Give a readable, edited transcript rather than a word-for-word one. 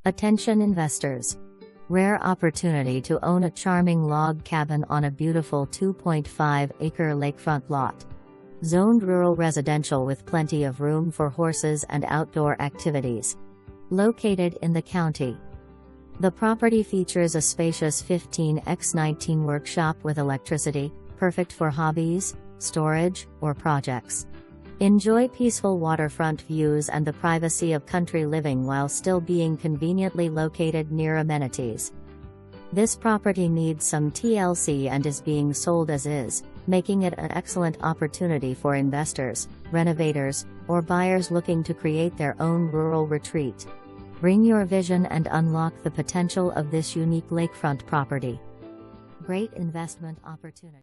Attention investors! Rare opportunity to own a charming log cabin on a beautiful 2.5-acre lakefront lot. Zoned rural residential with plenty of room for horses and outdoor activities. Located in the county. The property features a spacious 15x19 workshop with electricity, perfect for hobbies, storage, or projects. Enjoy peaceful waterfront views and the privacy of country living while still being conveniently located near amenities. This property needs some TLC and is being sold as is, making it an excellent opportunity for investors, renovators, or buyers looking to create their own rural retreat. Bring your vision and unlock the potential of this unique lakefront property. Great investment opportunity.